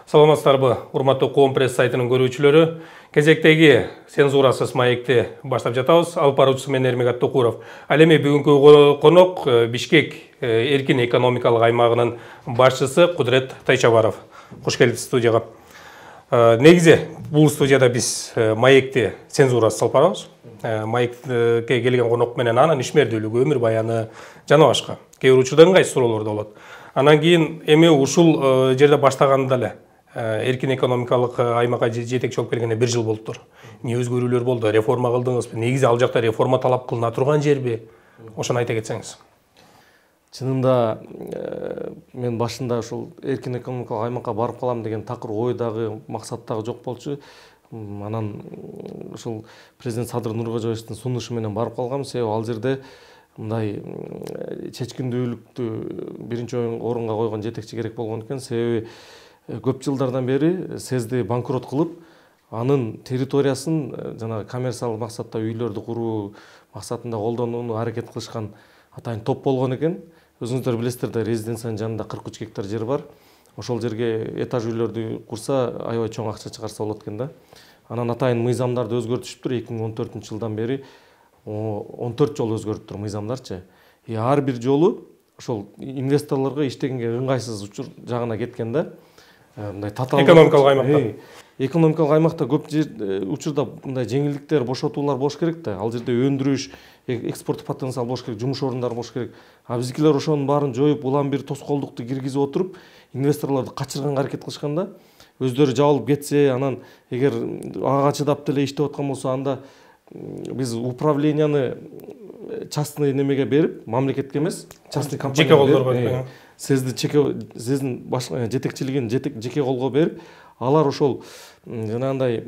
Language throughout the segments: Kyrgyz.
Саламатсыздарбы, урматтуу Коом пресс сайтынын көрүүчүлөрү. Кезектеги цензурасыз маекти баштап жатабыз. Алып баруучусу мен Эрмек Токуров. Ал эми бүгүнкү конок Бишкек эркин экономикалык аймагынын башчысы Кудрет Тайчабаров. Кош келдиңиз студияга. Негизи бул студияда биз маекти цензурасыз алып барабыз. Маекке келген конок менен анын ишмердүүлүгү, өмүр баяны жана башка. Кээ бир учурда ыңгайсыз суроолор да болот. Анан кийин эми ушул жерде баштаганда эле эркин экономикалык аймакка жетекчи болуп келгенде 1 жыл болуптур. Эмне өзгөрүүлөр болду? Реформа кылдыңызбы? Негизи ал жакта реформа талап кылына турган жерби? Ошону айта кетсеңиз. Чынында мен башында ушул эркин экономикалык аймакка барып калам деген такыр ойдагы, максаттагы жок болчу. Анан ушул президент Садыр Нуркожоевичтин сунушу менен барып калгам. Себеби ал жерде мындай чечкиндүүлүктү биринчи орунга койгон жетекчи керек болгон экен. Себеби көп жылдардан бери СЭЗди банкрот кылып, анын территориясын жана коммерциялык максатта үйлөрдү куруу максатында колдонууну аракет кылышкан атайын топ болгон экен. Өзүңүздөр билесиздер да, резиденциянын жанында 43 гектар жер бар. Ошол жерге этаж үйлөрдү курса аябай чоң акча чыгарса болот экен да. Анан атайын мыйзамдарды өзгөртүшүптүр. 2014 жылдан бери 14 жолу өзгөрүптүр мыйзамдарчы. Ар бир жолу ошол инвесторлорго иштегенге ыңгайсыз учур жагына кеткен да. Мындай татаал Экономикалык аймакта. Экономикалык аймакта көп учурда мындай жеңилдиктер, бошотуулар болуш керек да. Ал жерде өндүрүш, экспорт потенциал болуш керек, жумуш орундары болуш керек. А биздикилер ошонун баарын жоюп, улам бир тоскоолдукту киргизип отуруп, инвесторлорду качырганга аракет кылышкан да. Өздөрү жабылып кетсе, анан эгер ага чыдап деле иштеп аткан болсо, анда биз управленияны частный немеге берип, мамлекетке эмес, частный компания колдорго СЭЗдин жетекчилигин жеке колго берип, алар ошол жанагындай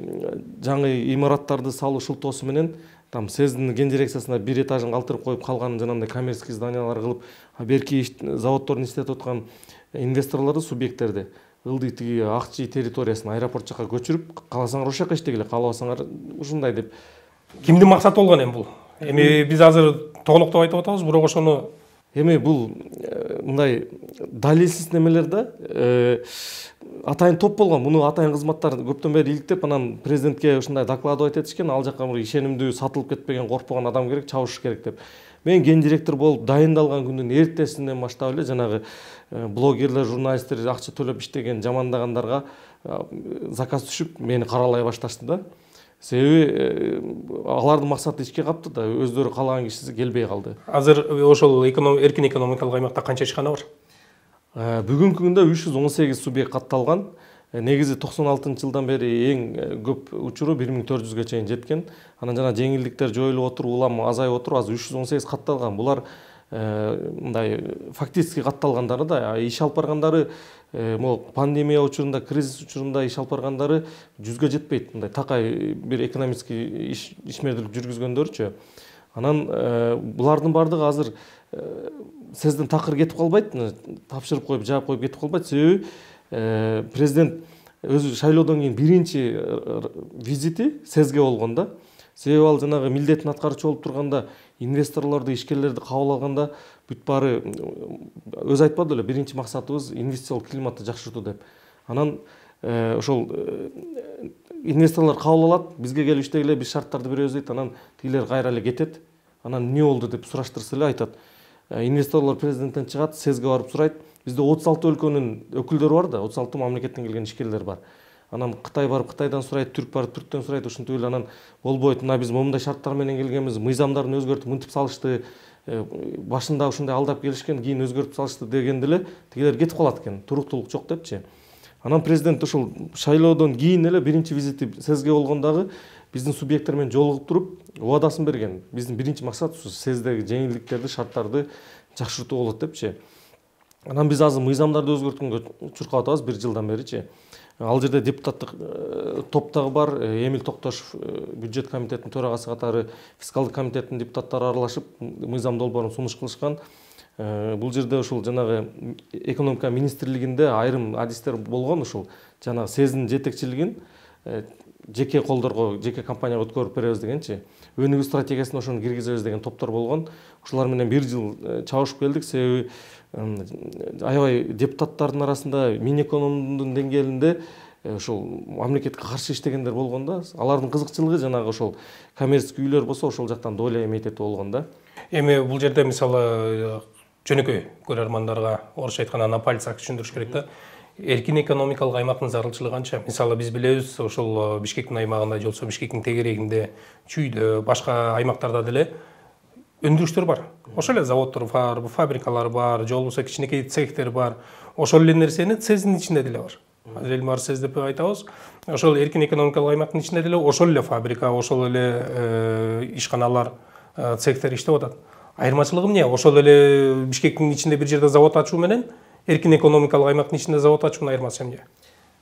жаңы имараттарды салуу шылтоосу менен там СЭЗдин ген дирекциясына 1 этажын калтырып коюп, калганын жанагындай коммерческий зданиялар кылып, берки заводдордун иштетип аткан инвесторлорду, субъекттерди ылдый тиги Акчи территориясына, аэропорт жакка көчүрүп, кааласаңар ошол жакка иштегиле, каалабасаңар ушундай деп. Кимдин максаты болгон эми бул? Эми биз азыр толуктап айтып атабыз, бирок ошону эми бул мындай далилсиз немелер да, атайын топ болгон. Муну атайын кызматтар көптөн бери иликтеп, анан президентке ушундай докладывать этишкен, ал жакка бир ишенимдүү, сатылып кетпеген, коркпогон адам керек, чабыш керек деп. Мен ген директор болуп дайындалган күндүн эртесинен баштап эле жанагы блогерлер, журналисттер акча төлөп иштеген, жамандагандарга заказ түшүп, мени каралай башташты да. Себеби алардын максаты ишке капты да, өздөрү каалаган кишиси келбей калды. азыр ошол эркин экономикалык аймакта канча ишкана бар? Бүгүнкү күндө 318 субъект катталган. Негизи 96 жылдан бери эң көп учуру 1400ге чейин жеткен. Анан жана жеңилдиктер жоюлуп отуруп, улам азайып отуруп, азыр 318 катталган. Булар мындай фактически катталгандары да, иш алып баргандары пандемия учурунда, кризис учурунда иш алып баргандары 100ге жетпейт. Мындай такай бир экономический ишмердүүлүк жүргүзгөндөрчү. Анан булардын бардыгы азыр СЭЗдин такыр кетип калбайт, тапшырып коюп, жаап коюп кетип калбайт. Себеби президент өзү шайлоодон кийин биринчи визити СЭЗге болгон да. Себеби ал жанагы милдетин аткаруучу болуп турганда, инвесторлорду, ишкерлерди кабыл алганда бүт баары өзү айтпады эле, биринчи максатыбыз инвестициялык климатты жакшыртуу деп. Анан ошол инвесторлор кабыл алат, бизге келип иштегиле, биз шарттарды беребиз дейт, анан тигилер кайра эле кетет. Анан эмне болду деп сураштырса эле айтат. Инвесторлор президенттен чыгат, СЭЗге барып сурайт. Бизде 36 өлкөнүн өкүлдөрү бар да, 36 мамлекеттен келген ишкерлер бар. Анан Кытай барып Кытайдан сурайт, Түрк барып Түрктөн сурайт, ушинтип эле анан болбойт. Мына биз момундай шарттар менен келгенбиз, мыйзамдарын өзгөртүп, мынтип салышты. Башында ушундай алдап келишкен, кийин өзгөртүп салышты дегенде эле тигилер кетип калат экен. Туруктуулук жок депчи. Анан президент ушул шайлоодон кийин эле биринчи визити СЭЗге болгондагы биздин субъекттер менен жолугуп туруп, убадасын берген. Биздин биринчи максатыбыз СЭЗдеги жеңилдиктерди, шарттарды жакшыртуу болот депчи. Анан биз азыр мыйзамдарды өзгөрткөнгө чуркап атабыз 1 жылдан беричи. Ал жерде депутаттык топтагы бар, Эмил Токтошов бюджет комитетинин төрагасы катары фискалдык комитеттин депутаттары аралашып мыйзам долбоорун сунуш кылышкан. Бул жерде ушул жанагы экономика министрлигинде айрым адистер болгон, ушул жанагы СЭЗдин жетекчилигин жеке колдорго, жеке компанияга өткөрүп беребиз дегенчи. Өнүгүү стратегиясына ошону киргизебиз деген топтор болгон. Ушулар менен бир жыл чабышып келдик, себеби аябай депутаттардын арасында Минэкономдун деңгээлинде ошол мамлекетке каршы иштегендер болгон да. Алардын кызыкчылыгы жанагы ошол коммерческий үйлөр болсо ошол жактан доля эметет болгон да. Эми бул жерде мисалы жөнөкөй көрөрмандарга орусча айтканда на пальцах түшүндүрүш керек да. Эркин экономикалык аймактын зарылчылыгы канча? Мисалы биз билебиз, ошол Бишкектин аймагында же болбосо Бишкектин тегерегинде, Чүйдө, башка аймактарда деле өндүрүштөр бар. Ошол эле заводдор бар, фабрикалар бар, же болбосо кичинекей цехтер бар. Ошол эле нерсени ЦЭЗдин ичинде деле бар. Азыр бар ЦЭЗ деп айтабыз. Ошол эркин экономикалык аймактын ичинде деле ошол эле фабрика, ошол эле ишканалар, цехтер иштеп атат. Айырмачылыгы эмне? Ошол эле Бишкектин ичинде бир жерде завод ачуу менен эркин экономикалык аймактын ичинде завод ачуунун айырмасы эмне?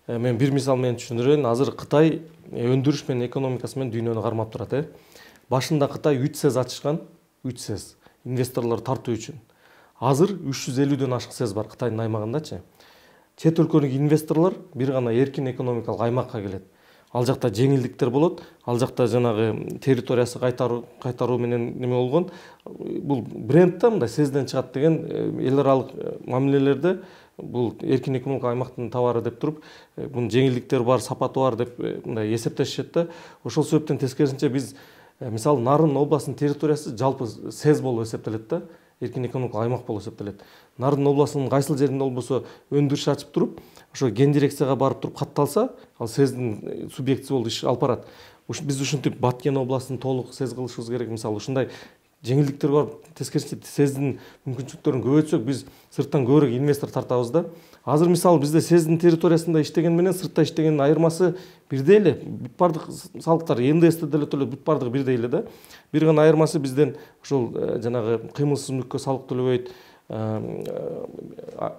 Мен бир мисал менен түшүндүрөйүн. Азыр Кытай өндүрүш менен экономикасы менен дүйнөнү кармап турат. Башында Кытай 3 ЦЭЗ ачышкан, 3 ЦЭЗ инвесторлор тартуу үчүн. Азыр 350дөн ашык ЦЭЗ бар Кытайдын аймагындачы. Чет өлкөнүн инвесторлор бир гана эркин экономикалык аймакка келет. Ал жакта жеңилдиктер болот, ал жакта жанагы территориясы кайтаруу менен неме болгон. Бул бренд да мындай ЦЭЗден чыгат деген эл аралык мамилелерде бул эркин экономикалык аймактын товары деп туруп, бунун жеңилдиктери бар, сапаты бар деп мындай эсептешет да. Ошол себептен тескерисинче биз мисалы Нарын областынын территориясы жалпы ЦЭЗ болуп эсептелет да. Эркин экономикалык аймак болуп эсептелет. Нарын областынын кайсыл жеринде болбосо өндүрүш ачып туруп, ошо ген дирекцияга барып туруп катталса, ал ЦЭЗдин субъектиси болуп иш алып барат. Биз ушинтип Баткен областын толук ЦЭЗ кылышыбыз керек. Мисалы ушундай жеңилдиктер бар. Тескерисинче ЦЭЗдин мүмкүнчүлүктөрүн көбөйтсөк, биз сырттан көбүрөөк инвестор тартабыз да. Азыр мисалы бизде ЦЭЗдин территориясында иштеген менен сыртта иштегендин айырмасы бирдей эле. Бүт бардык салыктар НДСти деле төлөп, бүт бардыгы бирдей эле да. Бир гана айырмасы бизден ошол жанагы кыймылсыз мүлккө салык төлөбөйт.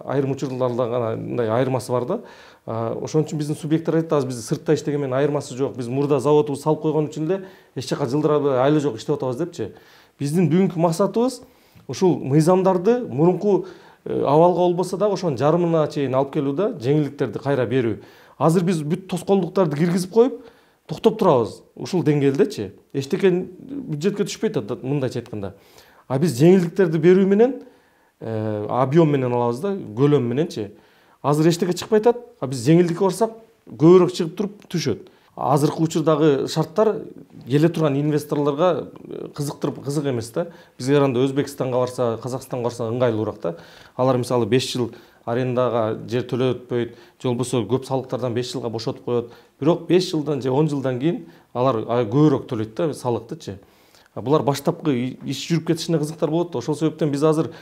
Айрым учурларда гана мындай айырмасы бар да. Ошон үчүн биздин субъекттер айтат, биз сыртта иштеген менен айырмасы жок. Биз мурда заводубуз салып койгон үчүн эле эч жака жылдырабай айла жок иштеп атабыз депчи. Биздин бүгүнкү максатыбыз ушул мыйзамдарды мурунку абалга болбосо дагы ошонун жарымына чейин алып келүү да, жеңилдиктерди кайра берүү. Азыр биз бүт тоскоолдуктарды киргизип коюп, токтоп турабыз ушул деңгээлдечи. Эчтеке бюджетке түшпөйт мындайча айтканда. А биз жеңилдиктерди берүү менен объем менен алабыз да, көлөм мененчи. Азыр эчтеке чыкпай атат, а биз жеңилдикке барсак көбүрөөк чыгып туруп түшөт. Азыркы учурдагы шарттар келе турган инвесторлорго кызык эмес да. Бизге караганда Өзбекстанга барса, Казакстанга барса ыңгайлуураак да. Алар мисалы 5 жыл арендага жер төлөтпөйт, же болбосо көп салыктардан 5 жылга бошотуп коет. Бирок 5 жылдан же 10 жылдан кийин алар көбүрөөк төлөйт да салыктычы. Булар баштапкы иш жүрүп кетишине кызыктар болот. Ошол себептен биз азыр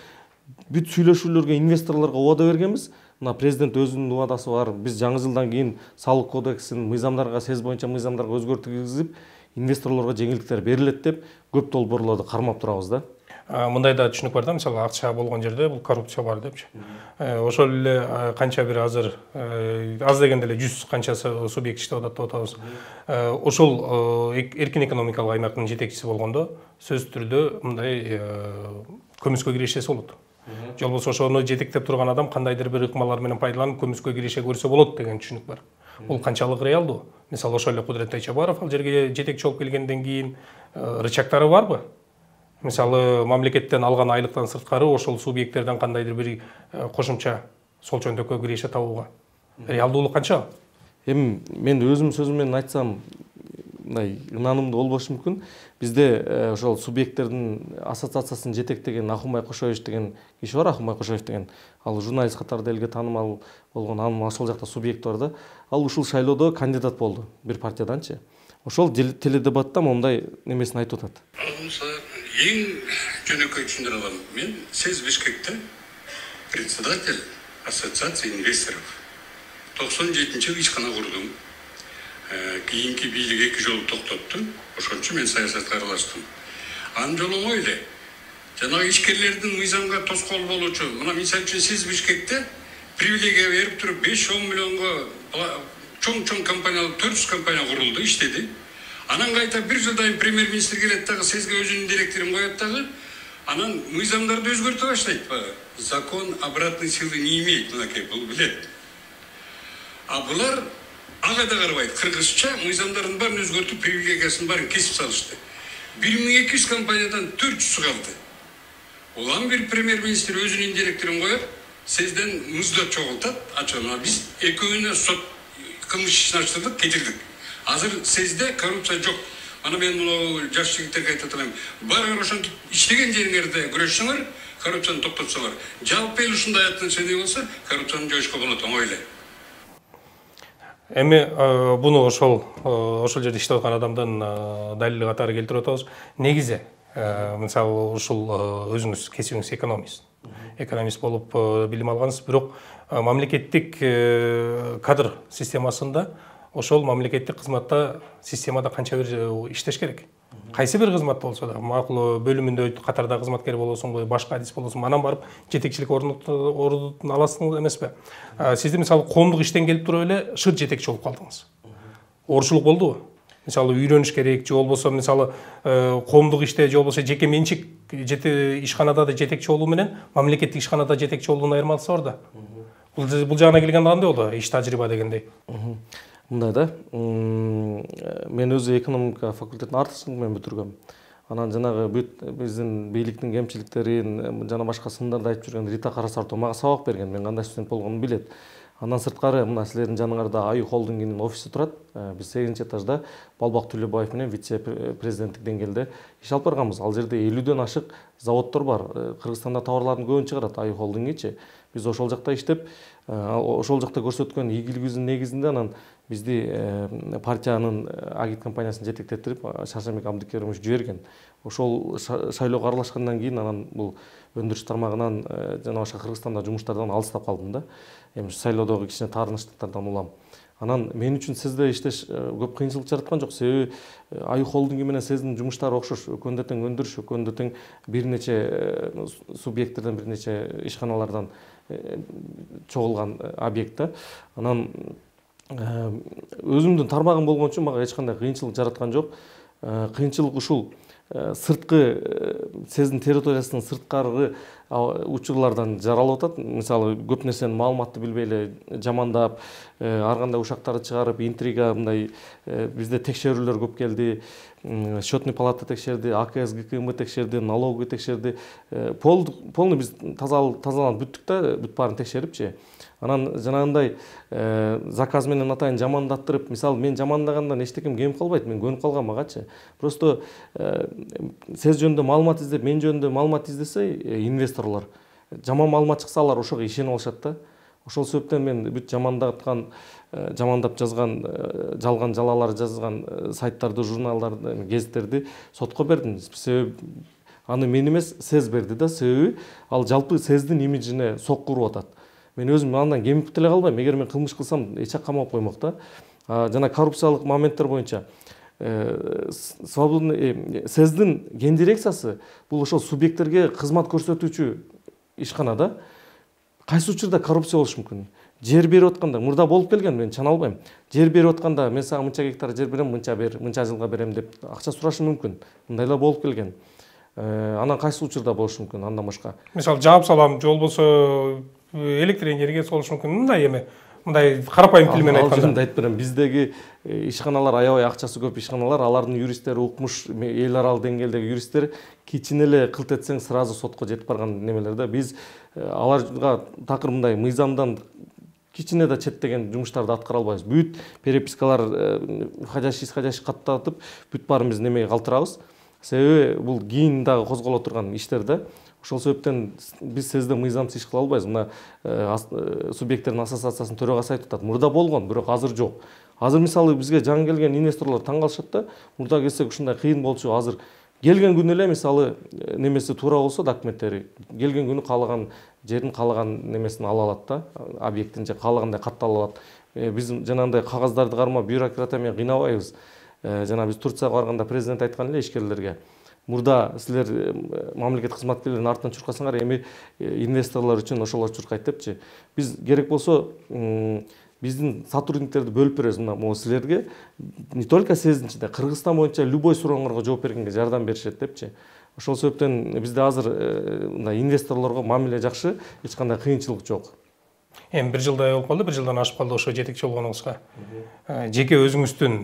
бүт сүйлөшүүлөргө инвесторлорго убада бергенбиз. Мына президент өзүнүн убадасы бар. Биз жаңы жылдан кийин салык кодексин мыйзамдарга, СЭЗ боюнча мыйзамдарга өзгөртүү киргизип, инвесторлорго жеңилдиктер берилет деп көп долбоорлорду кармап турабыз да. Мындай да түшүнүк бар да, мисалы акча болгон жерде бул коррупция бар депчи. Ошол эле канча бир азыр аз дегенде эле 100 канчасы субъект иштеп атат деп атабыз. Ошол эркин экономикалык аймактын жетекчиси болгондо сөзсүз түрдө мындай көмүскө кирешеси болот. Же болбосо ошону жетектеп турган адам кандайдыр бир ыкмалар менен пайдаланып көмүскө киреше көрсө болот деген түшүнүк бар. Бул канчалык реалдуу? Мисалы ошол эле Кудурет Тайчабаров ал жерге жетекчи болуп келгенден кийин рычагтары барбы? Мисалы мамлекеттен алган айлыктан сырткары ошол субъекттерден кандайдыр бир кошумча сол чөнтөккө киреше табууга реалдуулук канча? Эми мен өзүм сөзүм менен айтсам мындай ынанымдуу болбошу мүмкүн. Бизде ошол субъекттердин ассоциациясын жетектеген Ахунбай Кошоевич деген киши бар, Ахунбай Кошоевич деген. Ал журналист катарында элге таанымал болгон, анын ошол жакта субъект бар да. Ал ушул шайлоодо кандидат болду бир партияданчы. Ошол теледебатта момундай немесин айтып атат. Ең жөнөкөй түшүндүрө алам. Мен СЭЗ Бишкекте председатель ассоциации инвесторов. 97-жылы ишкана курдум. Кийинки бийлик 2 жолу токтотту. Ошон үчүн мен саясатка аралаштым. Анын жолу эле жанагы ишкерлердин мыйзамга тоскоол болуучу, мына мисалы үчүн СЭЗ Бишкекте привилегия берип туруп 5-10 миллионго чоң компаниялар 400 компания курулду, иштеди. Анан кайта бир жылдан премьер-министр келет дагы СЭЗге өзүнүн директорун коет дагы. Анан мыйзамдарды өзгөртө баштайт. Закон обратной силы не имеет, мынакей бул билет. А булар ага да карабайт. Кыргызча мыйзамдардын баарын өзгөртүп, привилегиясын баарын кесип салышты. 1200 компаниядан 400 калды. Улам бир премьер-министр өзүнүн директорун коюп, сезден муздат чогултат, ачана биз экөөнө сот кылмыш ишин ачтырдык, кетирдик. Азыр сезде коррупция жок. Ана мен мына жаш жигиттерге айтып атам. Барыңар ошентип иштеген жериңерде күрөшсөңөр, коррупцияны токтотсоңор. Жалпы эл ушундай аттын ченеги болсо, коррупцияны жоюшка болот, оңой эле. Эми буну ошол жерде иштеп аткан адамдын далили катары келтирип атабыз. Негизи мисалы ушул өзүңүз кесибиңиз экономист болуп билим алгансыз, бирок мамлекеттик кадр системасында ошол мамлекеттик кызматта системада канча бир иштеш керек. Кайсы бир кызмат болсо да, макул бөлүмүндө катарда кызматкер болосуңбу, башка адис болосуңбу, анан барып жетекчилик ордун аласың эмеспи? Сизди мисалы коомдук иштен келип туруп эле шыр жетекчи болуп калдыңыз. Орушулук болдубу? Мисалы үйрөнүш керек, же болбосо мисалы коомдук иште, же болбосо жеке менчик ишканада да жетекчи болуу менен мамлекеттик ишканада жетекчи болуунун айырмасы бар да. Бул жагына келгенде кандай болду? Иш тажрыйба дегендей. Мындай да, мен өзү экономика факультетин артышылык менен бүтүргөм. Анан жанагы биздин бийликтин кемчиликтерин, жана башка сындарды айтып жүргөн Рита Карасартова мага сабак берген, мен кандай студент болгонумду билет. Андан сырткары мына силердин жаныңарда Аю холдингинин офиси турат. Биз 8-этажда Балбак Төлөбаев менен вице-президенттик деңгээлде иш алып барганбыз. Ал жерде 50дөн ашык заводдор бар. Кыргызстанда товарлардын көбүн чыгарат Аю холдингичи. Биз ошол жакта иштеп, ошол жакта көрсөткөн ийгилигибиздин негизинде анан бизди партиянын агит компаниясын жетектетирип Шаршембек Абдыкеримович жиберген. Ошол шайлоого аралашкандан кийин анан бул өндүрүш тармагынан жана башка Кыргызстанда жумуштардан алыстап калдым да. Эми шайлоодогу кичине таарынычтыктардан улам. Анан мен үчүн сизде иштеш көп кыйынчылык жараткан жок. Себеби Аю холдинги менен сиздин жумуштары окшош. Өкөндө тең өндүрүш, өкөндө тең бир нече субъекттерден, бир нече ишканалардан чогулган объект. Анан өзүмдүн тармагым болгон үчүн мага эч кандай кыйынчылык жараткан жок. Кыйынчылык ушул сырткы сиздин территориясынын сырткары учурлардан жаралып атат. Мисалы көп нерсени маалыматты билбей эле жамандап, ар кандай ушактарды чыгарып, интрига мындай бизде текшерүүлөр көп келди. Счетный палата текшерди, АКС ГКМ текшерди, налоговый текшерди. Полный биз тазаланып бүттүк да, бүт баарын текшерипчи. Анан жанагындай заказ менен атайын жамандаттырып, мисалы мен жамандагандан эчтекем кемип калбайт, мен көнүп калгам магачы. Просто сез жөнүндө маалымат издеп, мен жөнүндө маалымат издесе инвесторлор жаман маалымат чыкса алар ошого ишенип алышат да. Ошол себептен мен бүт жамандап жазган, жалган жалалар жазган сайттарды, журналдарды, гезиттерди сотко бердим. Себеби аны мен эмес, сез берди да, себеби ал жалпы сездин имиджине сокку уруп атат. Мен өзүм андан кемип деле калбайм. Эгер мен кылмыш кылсам, эч жак камап коймок да. Жана коррупциялык моменттер боюнча свободный сездин гендирекциясы бул ошол субъекттерге кызмат көрсөтүүчү ишкана да. Кайсы учурда коррупция болуш мүмкүн? Жер берип атканда, мурда болуп келген, мен чана албайм. Жер берип атканда, мен сага мынча гектар жер берем, мынча бер, мынча жылга берем деп акча сурашы мүмкүн. Мындайлар болуп келген. Анан кайсы учурда болуш мүмкүн, андан башка? Мисалы жаап салам, же болбосо электр энергия болуш мүмкүн. Мындай эми, мындай карапайым тил менен айтканда. Ал айтып берем, биздеги ишканалар аябай акчасы көп ишканалар, алардын юристтери укмуш, эл аралык деңгээлдеги юристтер кичине эле кылт этсең сразу сотко жетип барган немелер да. Биз аларга такыр мындай мыйзамдан кичине да четтеген жумуштарды аткара албайбыз. Бүт перепискалар входящий исходящий каттатып, бүт баарыбыз немеге калтырабыз. Себеби бул кийин дагы козголо турган иштер да. Ошол себептен биз сезде мыйзамсыз иш кыла албайбыз. Мына субъекттердин ассоциациясынын төрагасы айтып атат. Мурда болгон, бирок азыр жок. Азыр мисалы бизге жаңы келген инвесторлор таң калышат да. Мурда келсек ушундай кыйын болчу. Азыр келген күнү эле мисалы немеси туура болсо документтери, келген күнү каалаган жердин каалаган немесин ала алат да. Объекттин же каалагандай каттала алат. Биз жанагындай кагаздарды кармап бюрократия менен кыйнабайбыз. Жана биз Турцияга барганда президент айткан эле ишкерлерге. Мурда силер мамлекет кызматкерлеринин артынан чуркасаңар, эми инвесторлор үчүн ошолор чуркайт депчи. Биз керек болсо биздин сотрудниктерди бөлүп беребиз. Мына силерге не только сездин ичинде, Кыргызстан боюнча любой сурооңорго жооп бергенге жардам беришет депчи. Ошол себептен бизде азыр мындай инвесторлорго мамиле жакшы, эч кандай кыйынчылык жок. Эми 1 жылдай болуп калды, 1 жылдан ашып калды ошо жетекчи болгонуңузга. Жеке өзүңүздүн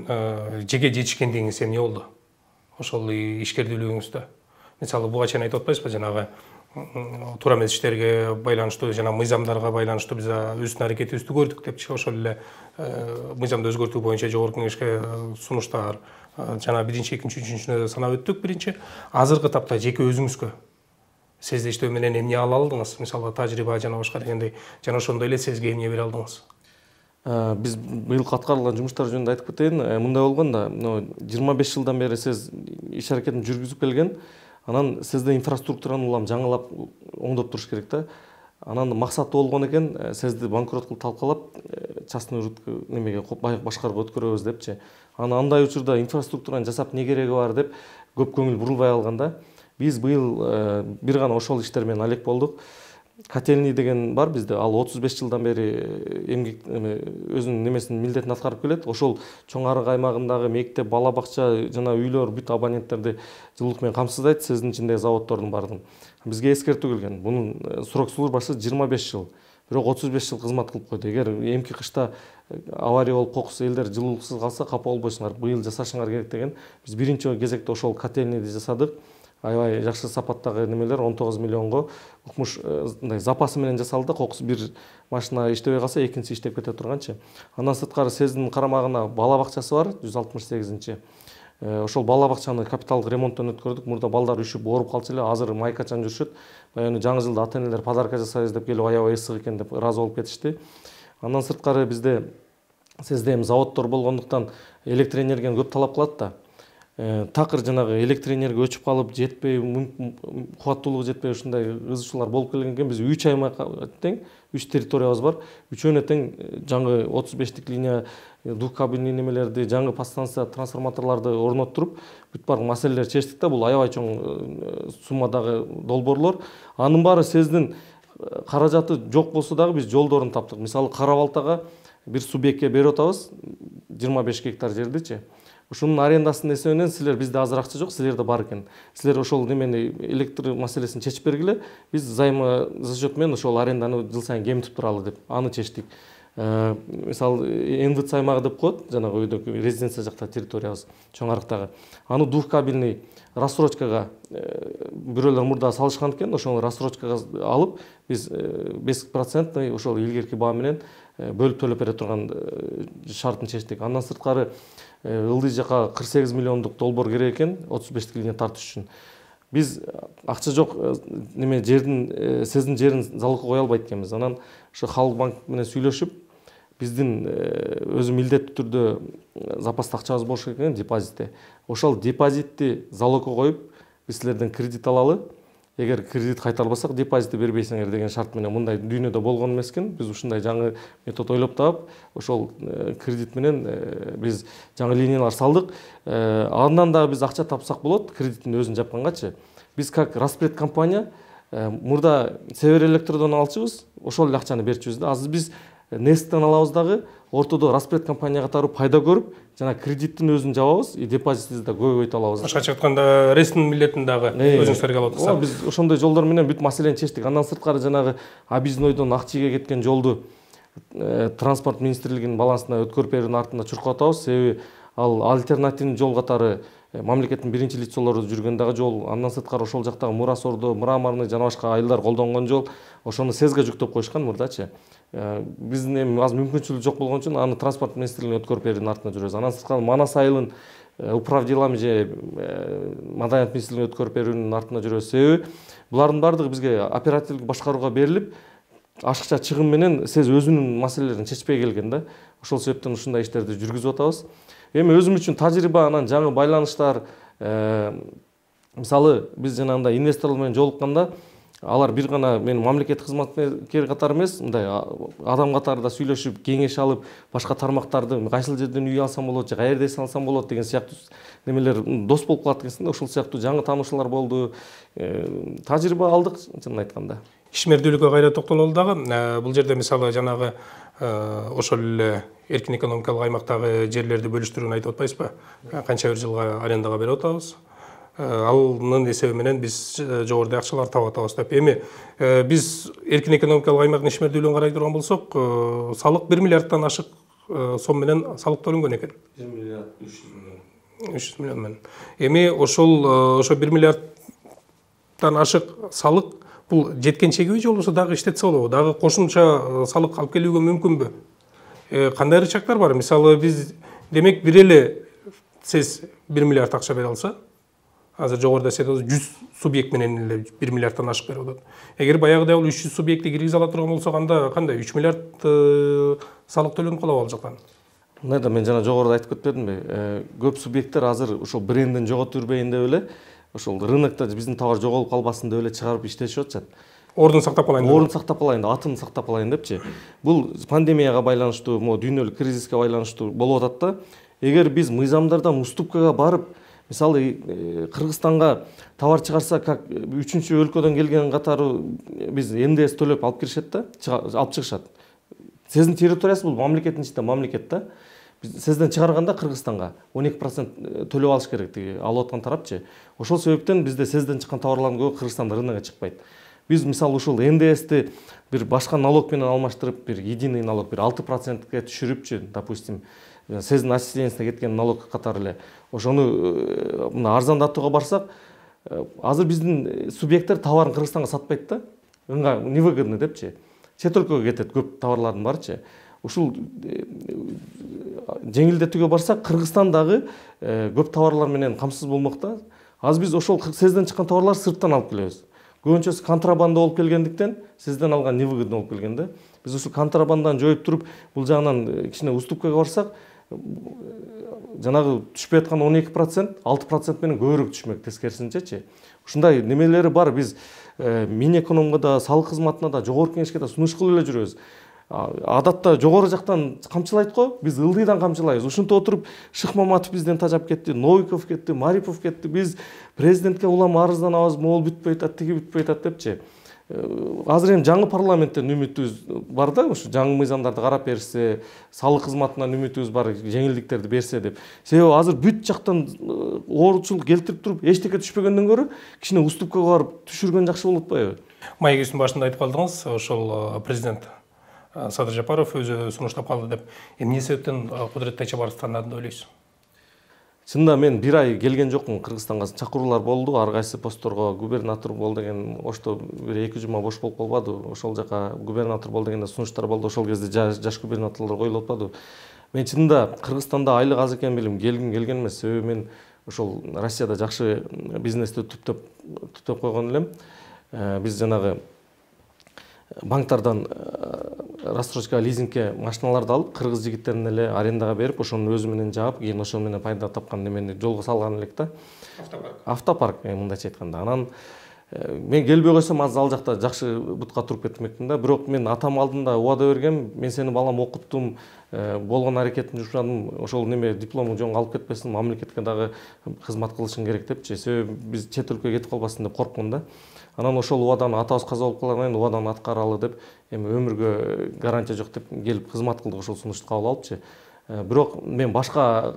жеке жетишкендигиңиз эмне болду? Ошол ишкердүүлүгүңүздө. Мисалы буга чейин айтып атпайсызбы, жанагы туура эмес иштерге байланыштуу, жана мыйзамдарга байланыштуу биз өзүбүздүн аракетибизди көрдүк депчи. Ошол эле мыйзамды өзгөртүү боюнча жогорку кеңешке сунуштар жана 1-2-3-3 санап өттүк. Биринчи, азыркы тапта жеке өзүңүзгө сездештөө менен эмне ала алдыңыз? Мисалы тажрыйба жана башка дегендей, жана ошондой эле сезге эмне бере алдыңыз? Биз быйыл аткарылган жумуштар жөнүндө айтып кетейин. Мындай болгон да, 25 жылдан бери сиз иш аракетин жүргүзүп келген, анан сизде инфраструктураны улам жаңылап оңдоп туруш керек да. Анан максаты болгон экен, сизди банкрот кылып талкалап, частный немеге башкарууга өткөрөбүз депчи. Андай учурда инфраструктураны жасап не кереги бар деп көп көңүл бурулбай алган да. Биз быйыл бир гана ошол иштер менен алек болдук. Котельный деген бар бизде, ал 35 жылдан бери эмгек өзүнүн немесин милдетин аткарып келет. Ошол чоң арык аймагындагы мектеп, бала бакча жана үйлөр бүт абоненттерди жылуулук менен камсыздайт, сиздин ичиндеги заводдордун бардыгын. Бизге эскертүү келген. Бунун срок службасы 25 жыл. Бирок 35 жыл кызмат кылып койду. Эгер эмки кышта авария болуп кокус элдер жылуулуксуз калса капа болбойсуңар. Быйыл жасашыңар керек деген. Биз биринчи кезекте ошол котельныйды жасадык. Аябай жакшы сапаттагы немелер 19 миллионго укмуш запасы менен жасалды. Кокус бир машина иштебей калса, экинчиси иштеп кете турганчы. Андан сырткары сиздин карамагына бала бакчасы бар, 168-чи. Ошол бала бакчаны капиталдык ремонттон өткөрдүк. Мурда балдар үшүп ооруп калчу эле, азыр майкачан жүрүшөт. Баягы жаңы жылда ата-энелер подарка жасайбыз деп келип аябай ысык экен деп ыраазы болуп кетишти. Андан сырткары бизде сизде эми заводдор болгондуктан электр энергияны көп талап кылат да. Такыр жанагы электр энергия өчүп калып, жетпей, кубаттуулугу жетпей ушундай кызышуулар болуп келгенден биз 3 аймакка тең 3 территориябыз бар. Үчөөнө тең жаңы 35-тик линия двухкабельный немелерди, жаңы подстанция трансформаторлорду орноттуруп, бүт барлык маселелерди чечтик да. Бул аябай чоң суммадагы долбоорлор. Анын баары сиздин каражаты жок болсо дагы биз жолдорун таптык. Мисалы Кара-Балтага бир субъектке берип атабыз 25 гектар жердичи. Ушунун арендасынын эсебинен силер бизде азыр акча жок, силерде бар экен. Силер ошол немени электр маселесин чечип бергиле. Биз займа за счет менен ошол аренданы жыл сайын кемитип туралы деп аны чечтик. Мисалы НВЦ аймагы деп коет, жанагы өйдөгү резиденция жакта территориябыз, чоң арыктагы. Аны двухкабельный рассрочкага бирөөлөр мурда салышкан экен, ошону рассрочкага алып, биз 5% ошол илгерки баа менен бөлүп төлөп бере турган шартын чечтик. Андан сырткары ылдый жака 48 миллиондук долбоор керек экен 35 линия тартыш үчүн. Биз акча жок неме жердин сиздин жерин залогко кое албайт экенбиз. Анан ошо Халык банк менен сүйлөшүп, биздин өзү милдеттүү түрдө запаста акчабыз болуш керек экен депозитте. Ошол депозитти залогко коюп, биз силерден кредит алалы. Эгер кредит кайтарбасак, депозитти бербейсиңер деген шарт менен мындай дүйнөдө болгон эмес экен. Биз ушундай жаңы метод ойлоп таап, ошол кредит менен биз жаңы линиялар салдык. Андан дагы биз акча тапсак болот, кредиттин өзүн жапкангачы. Биз как распред компания мурда Север Электродон алчубыз, ошол эле акчаны берчүбүз да. Азыр биз Несттен алабыз дагы, ортодо распред компания катары пайда көрүп, жана кредиттин өзүн жабабыз, депозитибизди да көбөйтө алабыз. Башкача айтканда, ресттин милдетин дагы өзүңүздөргө алып атасыздар. Биз ошондой жолдор менен бүт маселени чечтик. Андан сырткары жанагы Объезднойдон Акчиге кеткен жолду транспорт министрлигинин балансына өткөрүп берүүнүн артында чуркап атабыз. Себеби ал альтернативный жол катары мамлекеттин биринчи лицолору жүргөн дагы жол. Андан сырткары ошол жактагы Мурасордо, Мраморный жана башка айылдар колдонгон жол. Ошону СЭЗге жүктөп койушкан мурдачы. Биздин эми аз мүмкүнчүлүк жок болгон үчүн аны транспорт министрлигине өткөрүп берүүнүн артында жүрөбүз. Андан сырткары Манас айылын управ делами же маданият министрлигине өткөрүп берүүнүн артында жүрөбүз. Себеби булардын баардыгы бизге оперативдик башкарууга берилип, ашыкча чыгым менен сиз өзүнүн маселелерин чечпей келген да. Ошол себептен ушундай иштерди жүргүзүп атабыз. Эми өзүм үчүн тажрыйба, анан жаңы байланыштар, мисалы биз жанагындай инвесторлор менен жолукканда, алар бир гана мен мамлекеттик кызматкер катары эмес, мындай адам катарында сүйлөшүп, кеңеш алып, башка тармактарды кайсыл жерден үй алсам болот, же каерде салсам болот деген сыяктуу немелер дос болуп калат экенсиң да. Ошол сыяктуу жаңы таанышуулар болду. Тажрыйба алдык, чынын айтканда. Ишмердүүлүккө кайра токтололу дагы. Бул жерде мисалы жанагы ошол эле эркин экономикалык аймактагы жерлерди бөлүштүрүүнү айтып атпайсызбы? Канча бир жылга арендага берип атабыз. Алнын эсеби менен биз жогоруда акчалар таап атабыз деп. Эми биз эркин экономикалык аймактын ишмердүүлүгүн карай турган болсок, салык 1 миллиарддан ашык сом менен салык төлөнгөн экен. 1 миллиард 300 миллион. 300 миллион менен. Эми ошо 1 миллиарддан ашык салык бул жеткенчеги же болбосо дагы иштетсе болобу? Дагы кошумча салык алып келүүгө мүмкүнбү? Кандай ырычактар бар? Мисалы биз демек бир эле сиз 1 миллиард акча бере алса, азыр жогоруда сиз 100 субъект менен эле 1 миллиарддан ашык берип атат. Эгер баягыдай 300 субъектти киргизе ала турган болсок, анда кандай 3 миллиард салык төлөнүп калабы ал жактан? Мында мен жана жогоруда айтып кетпедимби? Көп субъекттер азыр ошол брендин жоготуп жүрбөйүн деп эле, ошол рынокто биздин товар жоголуп калбасын деп эле чыгарып иштешип атышат. Ордун сактап калайын деп. Ордун сактап калайын, атын сактап калайын депчи. Бул пандемияга байланыштуу, дүйнөлүк кризиске байланыштуу болуп атат да. Эгер биз мыйзамдардан уступкага барып, мисалы Кыргызстанга товар чыгарса, как 3-чү өлкөдөн келген катары биз НДС төлөп алып киришет да, алып чыгышат. Сиздин территориясы бул мамлекеттин ичинде мамлекет да. Сизден чыгарганда Кыргызстанга 12% төлөп алыш керек тиги алып аткан тарапчы. Ошол себептен бизде сизден чыккан товарлардын көбү Кыргызстанда рынокко чыкпайт. Биз мисалы ушул НДСти бир башка налог менен алмаштырып, бир единый налог, бир 6%ке түшүрүпчү, допустим, сиздин ассистенцияден кеткен налог катары эле. Ошону мына арзандатууга барсак, азыр биздин субъекттер товарын Кыргызстанга сатпайт да. Невыгодно депчи. Чет өлкөгө кетет көп товарлардын барычы. Ушул жеңилдетүүгө барсак, Кыргызстандагы көп товарлар менен камсыз болмокта. Азыр биз ошол сизден чыккан товарлар сырттан алып келебиз. Көбүнчөсү контрабанда болуп келгендиктен, сизден алган невыгодно болуп келгенде. Биз ушул контрабанданы жоюп туруп, бул жагынан кичине уступкага барсак, жанагы түшпөй аткан 12%, 6% менен көбүрөөк түшмөк тескерисинчечи. Ушундай немелери бар. Биз Минэкономго да, салык кызматына да, жогорку кеңешке да сунуш кылып эле жүрөбүз. Адатта жогору жактан камчылайт го, биз ылдыйдан камчылайбыз. Ушинтип отуруп, Шых Маматов бизден тажап кетти, Новиков кетти, Марипов кетти. Биз президентке улам арызданабыз, могул бүтпөй атат, тиги бүтпөй атат депчи. Азыр эми жаңы парламенттен үмүтүбүз бар да, ушу жаңы мыйзамдарды карап берсе, салык кызматынан үмүтүбүз бар, жеңилдиктерди берсе деп. Себеби азыр бүт жактан оорчулук келтирип туруп, эчтеке түшпөгөндөн көрө кичине уступкага барып түшүргөн жакшы болуп атпайбы? Маегибиздин башында айтып калдыңыз, ошол президент Садыр Жапаров өзү сунуштап калды деп. Эмне себептен Кудурет Тайчабаровду тандады деп ойлойсуз? Чынында мен бир ай келген жокмун. Кыргызстанга чакыруулар болду, ар кайсы постторго губернатор бол деген, ошто бир 2 жума бош болуп калбады. Ошол жака губернатор бол дегенде сунуштар болду. Ошол кезде жаш губернаторлор коюлуп атпады. Мен чынында Кыргызстанда айлык аз экенин билим, келген эмес. Себеби мен ошол Россияда жакшы бизнести түптөп койгон элем. Биз жанагы банктардан рассрочка лизингке машиналарды алып, кыргыз жигиттерине эле арендага берип, ошону өзү менен жаап, кийин ошол менен пайда тапкан немени жолго салган элек да. Автопарк мындайча айтканда. Анан мен келбей койсом азыр ал жакта жакшы бутка туруп кетмекмин да. Бирок мен атам алдында убада бергем, мен сени балам окуттум, болгон аракетин жумшадым, ошол неме дипломуң жоңго алып кетпесин, мамлекетке дагы кызмат кылышың керек депчи. Себеби биз чет өлкөгө кетип калбасын деп корккум да. Анан ошол убаданы атабыз каза болуп калгандан убаданы аткаралы деп, эми өмүргө гарантия жок деп келип кызмат кылдык, ошол сунушту кабыл алыпчы. Бирок мен башка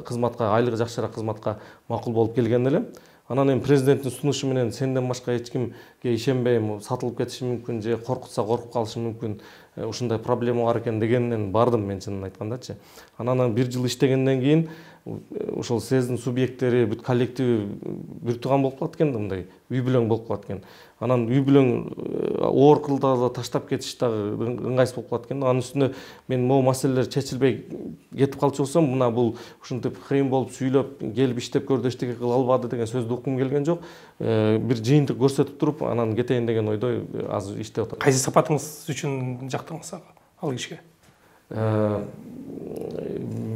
кызматка, айлыгы жакшыраак кызматка макул болуп келген элем. Анан эми президенттин сунушу менен сенден башка эч кимге ишенбейм, сатылып кетиши мүмкүн же коркутса коркуп калышы мүмкүн, ушундай проблема бар экен дегенден бардым мен чынын айткандачы. Анан 1 жыл иштегенден кийин ошол сиздин субъекттери, бүт коллективи бир тууган болуп калат экен, мындай үй бүлөң болуп калат экен. Анан үй бүлөң оор кылда таштап кетиш дагы ыңгайсыз болуп калат экен. Анын үстүнө мен могу маселелер чечилбей кетип калчу болсом, мына бул ушинтип кыйын болуп сүйлөп, келип иштеп көрдү, эчтеке кыла албады деген сөздү уккум келген жок. Бир жыйынтык көрсөтүп туруп, анан кетейин деген ойдо азыр иштеп атам. Кайсы сапатыңыз үчүн жактыңыз ал кишиге?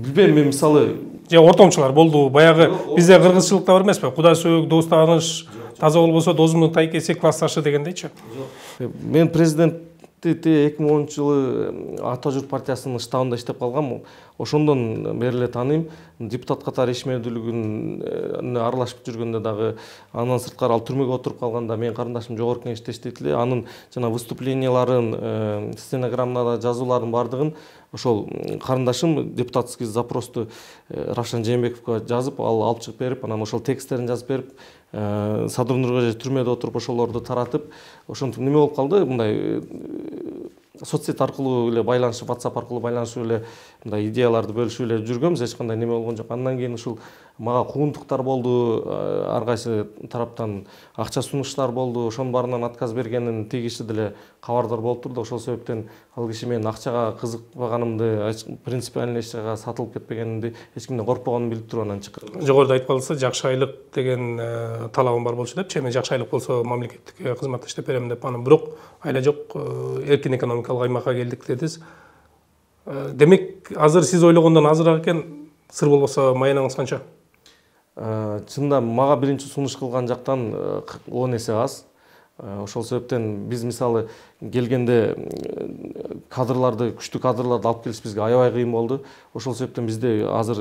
Билбейм, мен мисалы же ортомчулар болду, баягы бизде кыргызчылыкта бар эмеспи? Кудай сөөк, дос тааныш, таза болбосо досумдун тайкеси классташы дегендейчи. Мен президент тетти 2010 жылы Ата Журт партиясынын штабында иштеп калгам. Ошондон бери эле тааныйм. Депутат катары ишмердүүлүгүнө аралашып жүргөндө дагы андан сырткары ал түрмөгө отуруп калганда менин карындашым жогорку кеңеште иштейт эле. Анын жана выступленияларын, стенограммада жазууларын бардыгын ошол карындашым депутатский запросту Равшан Жээнбековго жазып, ал алып чыгып берип, анан ошол тексттерин жазып берип, Садыр Нургожеев түрмөдө отуруп ошолорду таратып, ошентип неме болуп калды, мындай соцсет аркылуу эле байланышып, WhatsApp аркылуу байланышып эле мындай идеяларды бөлүшүп эле жүргөнбүз, эч кандай неме болгон жок. Андан кийин ушул мага куугунтуктар болду, ар кайсы тараптан акча сунуштар болду, ошонун баарынан отказ бергенин тиги киши деле кабардар болуп турду. Ошол себептен ал киши менин акчага кызыкпаганымды, принципиально эч жака сатылып кетпегенимди, эч кимден коркпогонумду билип туруп анан чыккан. Жогоруда айтып калса, жакшы айлык деген талабым бар болчу депчи. Эми жакшы айлык болсо мамлекеттик кызматта иштеп берем деп, анан бирок айла жок, эркин экономикалык аймакка келдик дедиз. Демек, азыр сиз ойлогондон азыраак экен, сыр болбосо маянаңыз канча? Чында мага биринчи сунуш кылган жактан 10 эсе аз. Ошол себептен биз мисалы келгенде кадрларды, күчтүү кадрларды алып келиш бизге аябай кыйын болду. Ошол себептен бизде азыр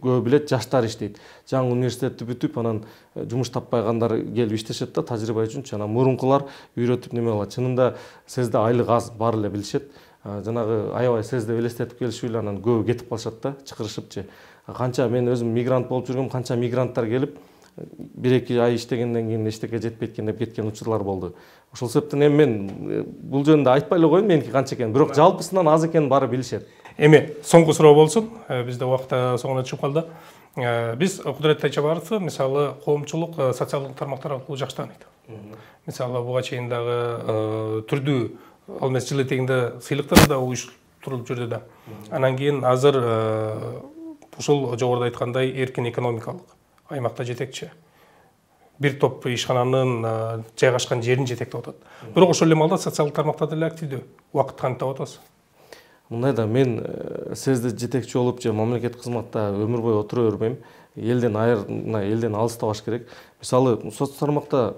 көбү билет жаштар иштейт. Жаңы университетти бүтүп, анан жумуш таппай калгандар келип иштешет да, тажрыйба үчүнчү. Анан мурункулар үйрөтүп неме кылат. Чынында сезде айлык аз, баары эле билишет. Жанагы аябай сезде элестетип келишип эле анан көбү кетип калышат да, чакырышыпчы. Канча мен өзүм мигрант болуп жүргөм, канча мигранттар келип 1-2 ай иштегенден кийин эчтеке жетпейт экен деп кеткен учурлар болду. Ошол себептен эми мен бул жөнүндө айтпай эле коеюн меники канча экенин, бирок жалпысынан аз экенин баары билишет. Эми соңку суроо болсун, бизде убакыт соңуна чыгып калды. Биз Кудурет Тайчабаровду мисалы коомчулук, социалдык тармактар аркылуу жакшы тааныйт. Мисалы буга чейин дагы түрдүү ал эмес жыл этегинде сыйлыктар да уюштурулуп жүрдү да. Анан кийин азыр ушул жогоруда айткандай эркин экономикалык аймакта жетекчи. Бир топ ишкананын жайгашкан жерин жетектеп атат. Бирок ошол эле маалда социалдык тармакта деле активдүү. Убакыт кантип таап атасыз? Мындай да, мен сезде жетекчи болуп же мамлекеттик кызматта өмүр бою отура бербейм. Элден айырына, элден алыстабаш керек. Мисалы, соц тармакта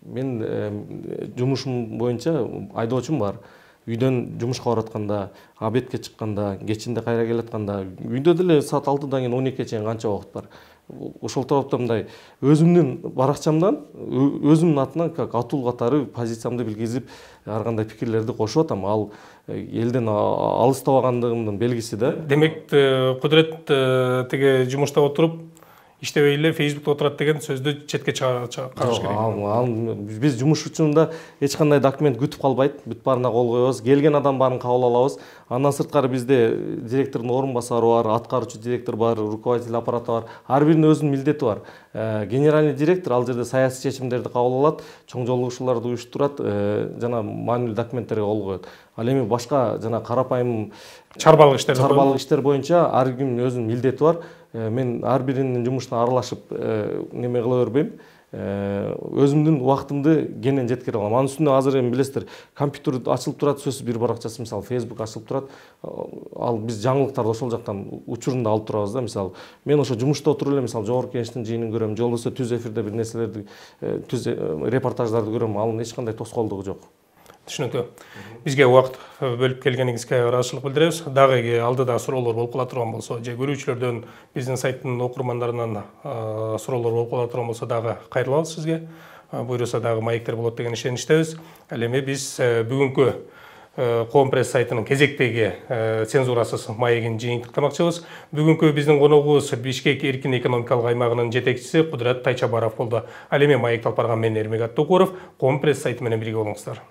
мен жумушум боюнча айдоочум бар. Үйдөн жумушка баратканда, обедке чыкканда, кечинде кайра келатканда, үйдө деле саат 6-дан кийин 12-ге чейин канча убакыт бар. Ошол тарапта мындай өзүмдүн баракчамдан, өзүмдүн атынан как атул катары позициямды билгизип, ар кандай пикирлерди кошуп атам. Ал элден алыстабагандыгымдын белгиси да. Демек, Кудурет теге жумушта отуруп иштебей эле Facebook'та отурат деген сөздү четке чыгарыш керек. Биз жумуш учурунда эч кандай документ күтүп калбайт. Бүт баарына кол коебуз. Келген адам баарын кабыл алабыз. Андан сырткары бизде директордун орун басары бар, аткаруучу директор бар, руководитель аппараты бар. Ар биринин өзүнүн милдети бар. Генеральный директор ал жерде саясий чечимдерди кабыл алат, чоң жолугушууларды уюштурат, жана маанилүү документтерге кол коет. Ал эми башка жана карапайым чарбалык иштер боюнча ар кимдин өзүнүн милдети бар. Мен ар биринин жумушуна аралашып неме кыла бербейм. Өзүмдүн убактымды кенен жеткире алам. Анын үстүнө азыр эми билесиздер, компьютер ачылып турат, сөзсүз бир баракчасы, мисалы Facebook ачылып турат. Ал биз жаңылыктарды ошол жактан учурунда алып турабыз да. Мисалы мен ошо жумушта отуруп эле, мисалы жогорку кеңештин жыйынын көрөм, же болбосо түз эфирде бир нерселерди, түз репортаждарды көрөм. Анын эч кандай тоскоолдугу жок. Түшүнүктүү. Бизге убакыт бөлүп келгениңизге ыраазычылык билдиребиз. Дагы алдыда суроолор болуп кала турган болсо, же көрүүчүлөрдөн, биздин сайттын окурмандарынан суроолор болуп кала турган болсо, дагы кайрылабыз сизге. Буйруса дагы маектер болот деген ишеничтебиз. Ал эми биз бүгүнкү Коом пресс сайтынын кезектеги цензурасыз маегин жыйынтыктамакчыбыз. Бүгүнкү биздин коногубуз Бишкек эркин экономикалык аймагынын жетекчиси Кудурет Тайчабаров болду. Ал эми маекти алып барган мен Эрмек Аттыкуров, Коом пресс сайты менен бирге болуңуздар.